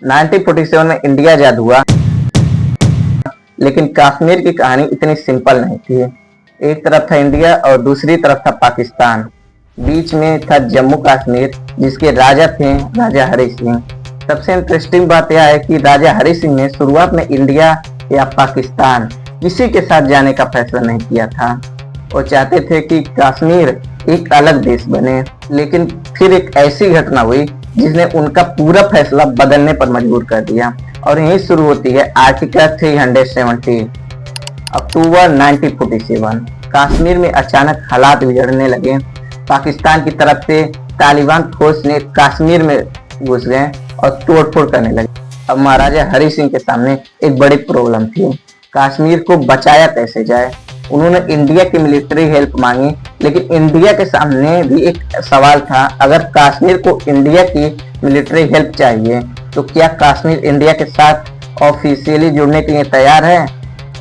1947 में इंडिया आजाद हुआ, लेकिन कश्मीर की कहानी इतनी सिंपल नहीं थी। एक तरफ था इंडिया और दूसरी तरफ था पाकिस्तान। बीच में था जम्मू कश्मीर, जिसके राजा थे राजा हरि सिंह। सबसे इंटरेस्टिंग बात यह है कि राजा हरि सिंह ने शुरुआत में इंडिया या पाकिस्तान किसी के साथ जाने का फैसला नहीं किया था। वो चाहते थे कि कश्मीर एक अलग देश बने, लेकिन फिर एक ऐसी घटना हुई जिसने उनका पूरा फैसला बदलने पर मजबूर कर दिया। और यही शुरू होती है आर्टिकल 370। अक्टूबर 1947 कश्मीर में अचानक हालात बिगड़ने लगे। पाकिस्तान की तरफ से तालिबान फोर्स ने कश्मीर में घुस गए और तोड़फोड़ करने लगे। अब महाराजा हरि सिंह के सामने एक बड़ी प्रॉब्लम थी, कश्मीर को बचाया कैसे जाए। उन्होंने इंडिया की मिलिट्री हेल्प मांगी, लेकिन इंडिया के सामने भी एक सवाल था, अगर कश्मीर को इंडिया की मिलिट्री हेल्प चाहिए तो क्या कश्मीर इंडिया के साथ ऑफिशियली जुड़ने के लिए तैयार है।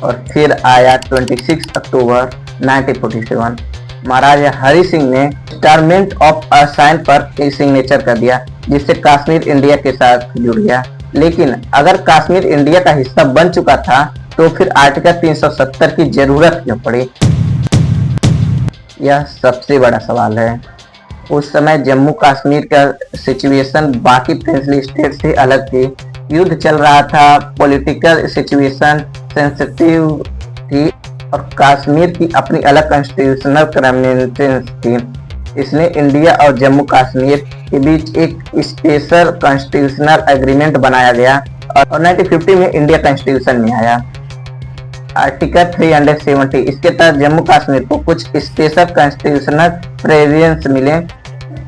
और फिर आया 26 अक्टूबर 1947। महाराजा हरि सिंह ने इंस्टॉलमेंट ऑफ असाइन पर सिग्नेचर कर दिया, जिससे कश्मीर इंडिया के साथ जुड़ गया। लेकिन अगर कश्मीर इंडिया का हिस्सा बन चुका था तो फिर आर्टिकल 370 की जरूरत क्यों पड़ी, यह सबसे बड़ा सवाल है। उस समय जम्मू कश्मीर का सिचुएशन बाकी फ्रेंडली स्टेट से अलग थी। युद्ध चल रहा था, पॉलिटिकल सिचुएशन सेंसिटिव थी और कश्मीर की अपनी अलग कॉन्स्टिट्यूशनल कन्वेंशंस थी। इसने इंडिया और जम्मू कश्मीर के बीच एक स्पेशल कॉन्स्टिट्यूशनल एग्रीमेंट बनाया गया और 1950 में इंडिया कॉन्स्टिट्यूशन में आया। आर्टिकल 370 इसके तहत जम्मू कश्मीर को कुछ स्पेशल कॉन्स्टिट्यूशनल प्रोविजंस मिले।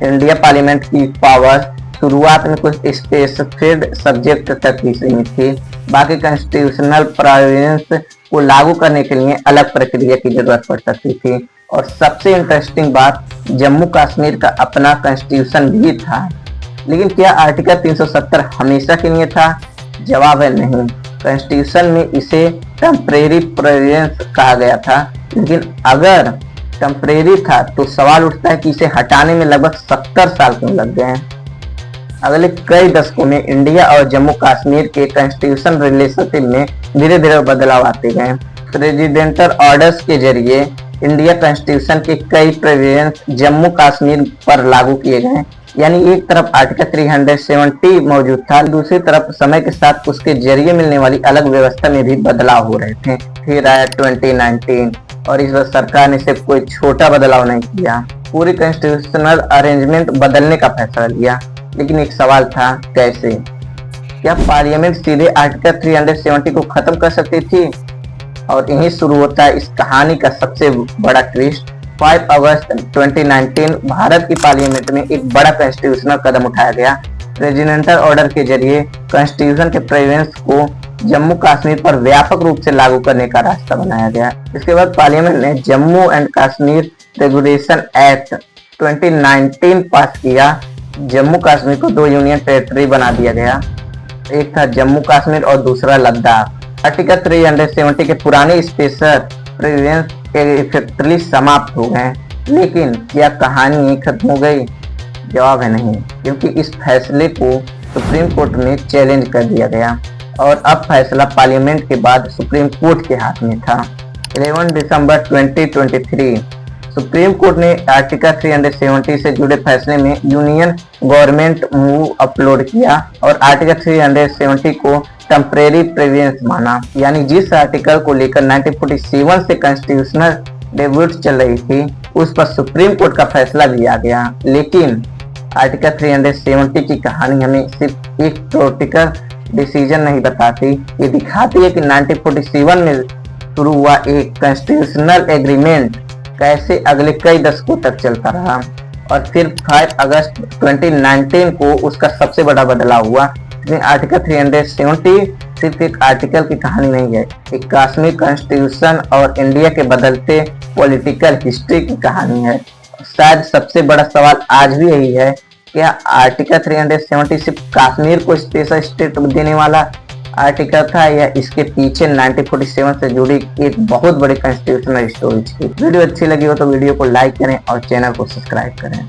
इंडिया पार्लियामेंट की पावर शुरुआत में कुछ स्पेसिफाइड सब्जेक्ट तक ही सीमित थी। बाकी कॉन्स्टिट्यूशनल प्रोविजंस को लागू करने के लिए अलग प्रक्रिया की जरूरत पड़ सकती थी। और सबसे इंटरेस्टिंग बात, जम्मू कश्मीर का अपना कॉन्स्टिट्यूशन भी था। लेकिन क्या आर्टिकल 370 हमेशा के लिए था? जवाब है नहीं। कॉन्स्टिट्यूशन में इसे टेम्परेरी प्रोविजंस कहा गया था, लेकिन अगर टेम्परेरी था तो सवाल उठता है कि इसे हटाने में लगभग 70 साल क्यों लग गए हैं। अगले कई दशकों में इंडिया और जम्मू कश्मीर के कॉन्स्टिट्यूशन रिलेशनशिप में धीरे धीरे बदलाव आते गए। प्रेसिडेंटल ऑर्डर्स के जरिए इंडिया कॉन्स्टिट्यूशन के कई प्रोविजंस जम्मू कश्मीर पर लागू किए गए। यानी एक तरफ आर्टिकल 370 मौजूद था, दूसरी तरफ समय के साथ उसके जरिए मिलने वाली अलग व्यवस्था में भी बदलाव हो रहे थे। फिर आया 2019 और इस बार सरकार ने सिर्फ कोई छोटा बदलाव नहीं किया, पूरी कॉन्स्टिट्यूशनल अरेंजमेंट बदलने का फैसला लिया। लेकिन एक सवाल था, कैसे? क्या पार्लियामेंट सीधे आर्टिकल 370 को खत्म कर सकती थी? और यहीं शुरू होता है इस कहानी का सबसे बड़ा ट्विस्ट। 5 अगस्त 2019 भारत की पार्लियामेंट में एक बड़ा कॉन्स्टिट्यूशनल कदम उठाया गया। प्रेसिडेंटल ऑर्डर के जरिए कॉन्स्टिट्यूशन के प्रोविजंस को जम्मू कश्मीर पर व्यापक रूप से लागू करने का रास्ता बनाया गया। इसके बाद पार्लियामेंट ने Jammu and Kashmir regulation act 2019 पास किया। जम्मू कश्मीर को 2 यूनियन टेरिटरी बना दिया गया, एक था जम्मू कश्मीर और दूसरा लद्दाख। आर्टिकल 370 के पुराने स्पेशल प्रोविजंस इफेक्टिवली समाप्त हो गए। लेकिन क्या कहानी खत्म हो गई? जवाब है नहीं, क्योंकि इस फैसले को सुप्रीम कोर्ट में चैलेंज कर दिया गया और अब फैसला पार्लियामेंट के बाद सुप्रीम कोर्ट के हाथ में था। 11 दिसंबर 2023 सुप्रीम कोर्ट ने आर्टिकल 370 से जुड़े फैसले में यूनियन गवर्नमेंट मूव अपलोड किया और आर्टिकल 370 को टेम्परेरी प्रोविजंस माना। यानी जिस आर्टिकल को लेकर 1947 से कॉन्स्टिट्यूशनल डिबेट चल रही थी, उस पर सुप्रीम कोर्ट का फैसला भी आ गया। लेकिन आर्टिकल 370 की कहानी हमें सिर्फ एक पॉलिटिकल डिसीजन नहीं बताती, ये दिखाती है कि 1947 में शुरू हुआ एक कॉन्स्टिट्यूशनल एग्रीमेंट कैसे अगले कई दशकों तक चलता रहा। और फिर 5 अगस्त 2019 को उसका सबसे बड़ा बदलाव हुआ। आर्टिकल 370 सिर्फ एक आर्टिकल की कहानी नहीं है, एक कश्मीर कॉन्स्टिट्यूशन और इंडिया के बदलते पॉलिटिकल हिस्ट्री की कहानी है। शायद सबसे बड़ा सवाल आज भी यही है, क्या आर्टिकल 370 सिर्फ कश्मीर को स्पेशल स्टेट देने वाला आर्टिकल था या इसके पीछे 1947 से जुड़ी एक बहुत बड़ी कॉन्स्टिट्यूशनल स्टोरी थी। वीडियो अच्छी लगी हो तो वीडियो को लाइक करें और चैनल को सब्सक्राइब करें।